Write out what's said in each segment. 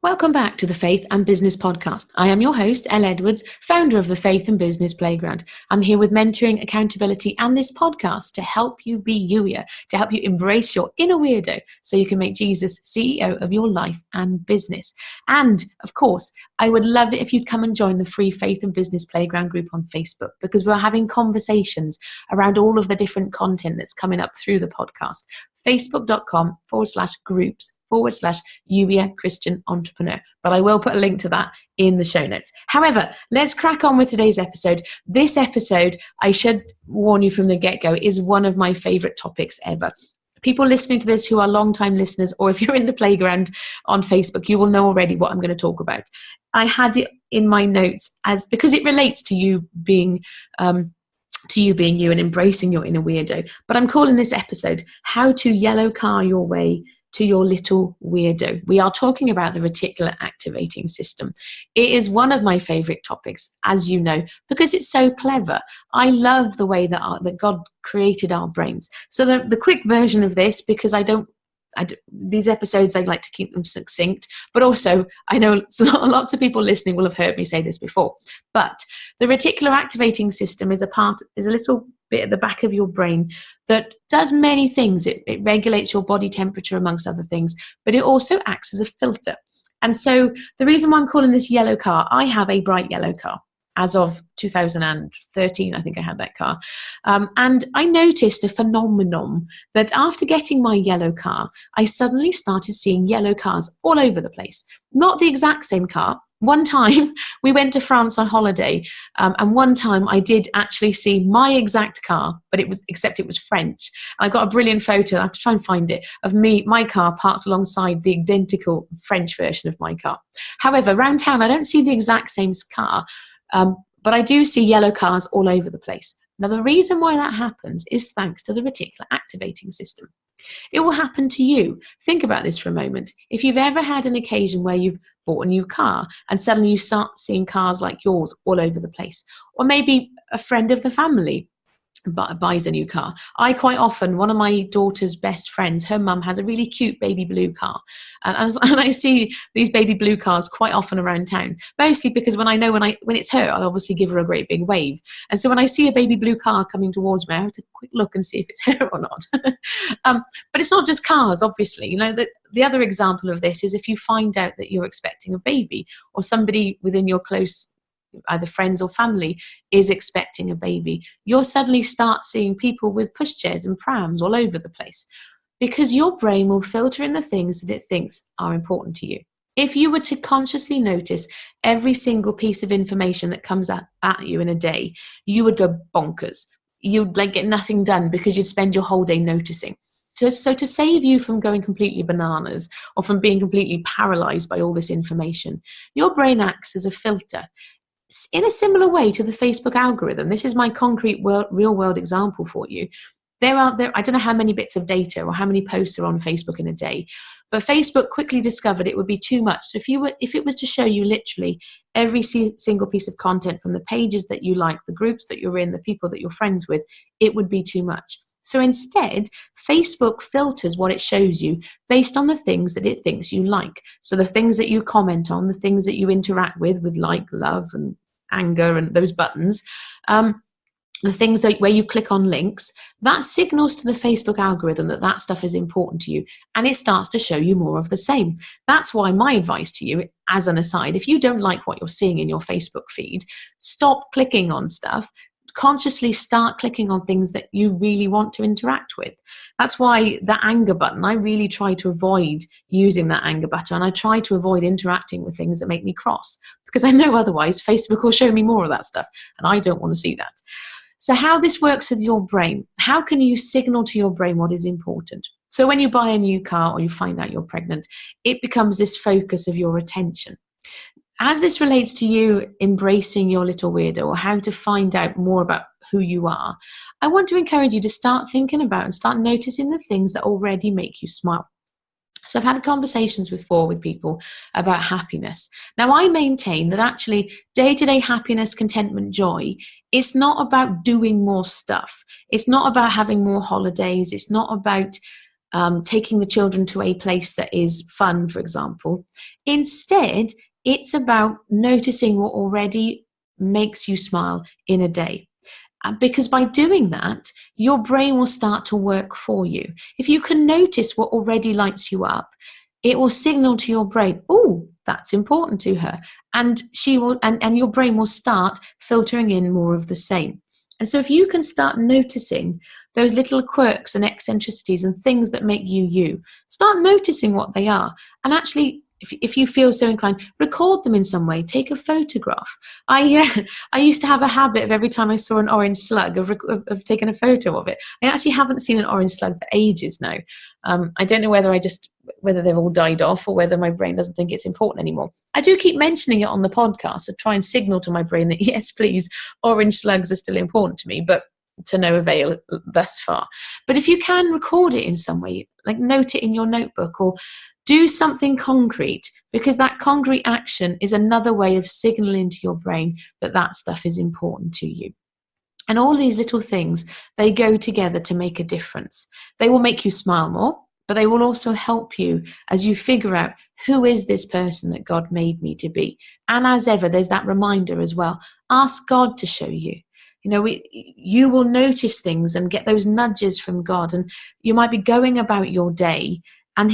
Welcome back to the Faith and Business Podcast. I am your host, Elle Edwards, founder of the Faith and Business Playground. I'm here with mentoring, accountability, and this podcast to help you be youier, to help you embrace your inner weirdo so you can make Jesus CEO of your life and business. And, of course, I would love it if you'd come and join the free Faith and Business Playground group on Facebook, because we're having conversations around all of the different content that's coming up through the podcast. Facebook.com/groups/youier Christian entrepreneur. But I will put a link to that in the show notes. However, let's crack on with today's episode. This episode, I should warn you from the get-go, is one of my favorite topics ever. People listening to this who are long-time listeners, or if you're in the playground on Facebook, you will know already what I'm going to talk about. I had it in my notes because it relates to you being you and embracing your inner weirdo. But I'm calling this episode, How to Yellow Car Your Way to Your Little Weirdo. We are talking about the reticular activating system. It is one of my favorite topics, as you know, because it's so clever. I love the way that God created our brains. So the quick version of this, because these episodes, I'd like to keep them succinct, but also I know lots of people listening will have heard me say this before, but the reticular activating system is a little bit at the back of your brain that does many things. It regulates your body temperature, amongst other things, but it also acts as a filter. And so the reason why I'm calling this yellow car, I have a bright yellow car. As of 2013, I think I had that car. And I noticed a phenomenon that after getting my yellow car, I suddenly started seeing yellow cars all over the place. Not the exact same car. One time we went to France on holiday, and one time I did actually see my exact car, except it was French. And I got a brilliant photo, I have to try and find it, of my car parked alongside the identical French version of my car. However, around town, I don't see the exact same car, but I do see yellow cars all over the place. Now, the reason why that happens is thanks to the reticular activating system. It will happen to you. Think about this for a moment. If you've ever had an occasion where you've bought a new car and suddenly you start seeing cars like yours all over the place, or maybe a friend of the family buys a new car. I quite often, one of my daughter's best friends, her mum has a really cute baby blue car. And I see these baby blue cars quite often around town, mostly because when it's her, I'll obviously give her a great big wave. And so when I see a baby blue car coming towards me, I have to quick look and see if it's her or not. But it's not just cars, obviously. You know, the other example of this is if you find out that you're expecting a baby, or somebody within your close either friends or family is expecting a baby, you'll suddenly start seeing people with pushchairs and prams all over the place, because your brain will filter in the things that it thinks are important to you. If you were to consciously notice every single piece of information that comes at you in a day, you would go bonkers. You'd get nothing done because you'd spend your whole day noticing. So to save you from going completely bananas or from being completely paralyzed by all this information, your brain acts as a filter in a similar way to the Facebook algorithm. This is my concrete real world example for you. I don't know how many bits of data or how many posts are on Facebook in a day, but Facebook quickly discovered it would be too much. So if it was to show you literally every single piece of content from the pages that you like, the groups that you're in, the people that you're friends with, it would be too much. So instead, Facebook filters what it shows you based on the things that it thinks you like. So the things that you comment on, the things that you interact with like, love and anger and those buttons, the things where you click on links, that signals to the Facebook algorithm that stuff is important to you, and it starts to show you more of the same. That's why my advice to you, as an aside, if you don't like what you're seeing in your Facebook feed, stop clicking on stuff. Consciously start clicking on things that you really want to interact with. That's why the anger button, I really try to avoid using that anger button. And I try to avoid interacting with things that make me cross, because I know otherwise Facebook will show me more of that stuff, and I don't want to see that. So how this works with your brain, how can you signal to your brain what is important? So when you buy a new car or you find out you're pregnant, it becomes this focus of your attention. As this relates to you embracing your little weirdo, or how to find out more about who you are, I want to encourage you to start thinking about and start noticing the things that already make you smile. So I've had conversations before with people about happiness. Now, I maintain that actually day-to-day happiness, contentment, joy, it's not about doing more stuff. It's not about having more holidays. It's not about taking the children to a place that is fun, for example. Instead, it's about noticing what already makes you smile in a day. Because by doing that, your brain will start to work for you. If you can notice what already lights you up, it will signal to your brain, oh, that's important to her. And she will, and your brain will start filtering in more of the same. And so if you can start noticing those little quirks and eccentricities and things that make you you, start noticing what they are. And actually, if you feel so inclined, record them in some way. Take a photograph. I used to have a habit of every time I saw an orange slug of taking a photo of it. I actually haven't seen an orange slug for ages now. I don't know whether they've all died off or whether my brain doesn't think it's important anymore. I do keep mentioning it on the podcast to try and signal to my brain that, yes, please, orange slugs are still important to me, but to no avail thus far. But if you can record it in some way, like note it in your notebook or do something concrete, because that concrete action is another way of signaling to your brain that that stuff is important to you. And all these little things, they go together to make a difference. They will make you smile more, but they will also help you as you figure out, who is this person that God made me to be? And as ever, there's that reminder as well. Ask God to show you. You will notice things and get those nudges from God, and you might be going about your day, and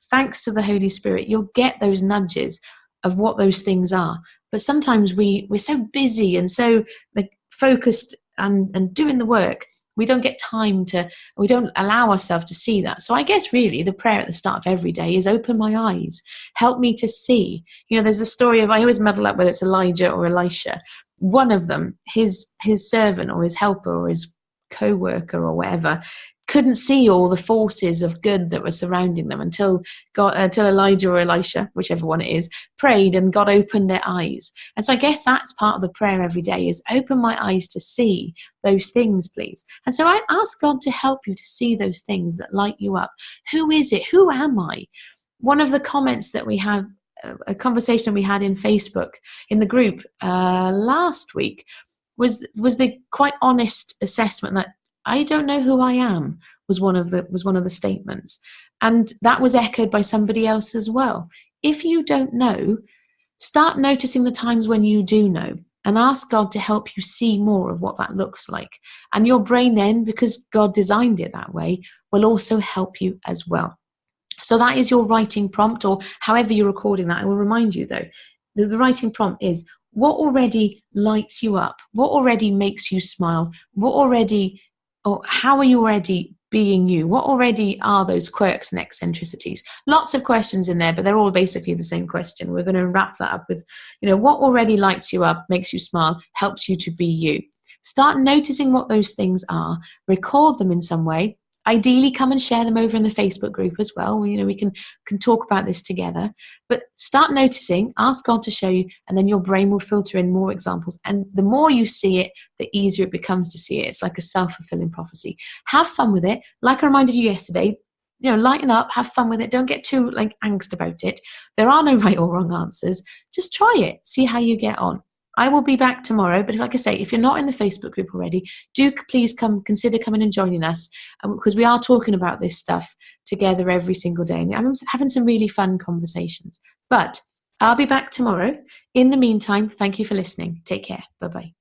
thanks to the Holy Spirit, you'll get those nudges of what those things are. But sometimes we're so busy and so focused and doing the work, we don't get time we don't allow ourselves to see that. So I guess really the prayer at the start of every day is, open my eyes, help me to see. There's a story of, I always muddle up whether it's Elijah or Elisha. One of them, his servant or his helper or his co-worker or whatever, couldn't see all the forces of good that were surrounding them until Elijah or Elisha, whichever one it is, prayed and God opened their eyes. And so I guess that's part of the prayer every day, is open my eyes to see those things, please. And so I ask God to help you to see those things that light you up. Who is it? Who am I? One of the comments that we have, a conversation we had in Facebook in the group last week, was the quite honest assessment that I don't know who I am, was one of the statements. And that was echoed by somebody else as well. If you don't know, start noticing the times when you do know, and ask God to help you see more of what that looks like. And your brain then, because God designed it that way, will also help you as well. So that is your writing prompt, or however you're recording that. I will remind you though, the writing prompt is, what already lights you up? What already makes you smile? How are you already being you? What already are those quirks and eccentricities? Lots of questions in there, but they're all basically the same question. We're going to wrap that up with, what already lights you up, makes you smile, helps you to be you. Start noticing what those things are, record them in some way. Ideally, come and share them over in the Facebook group as well. We can talk about this together. But start noticing, ask God to show you, and then your brain will filter in more examples. And the more you see it, the easier it becomes to see it. It's like a self-fulfilling prophecy. Have fun with it. Like I reminded you yesterday, lighten up, have fun with it. Don't get too angst about it. There are no right or wrong answers. Just try it. See how you get on. I will be back tomorrow, but like I say, if you're not in the Facebook group already, do please consider coming and joining us, because we are talking about this stuff together every single day, and I'm having some really fun conversations. But I'll be back tomorrow. In the meantime, thank you for listening. Take care. Bye-bye.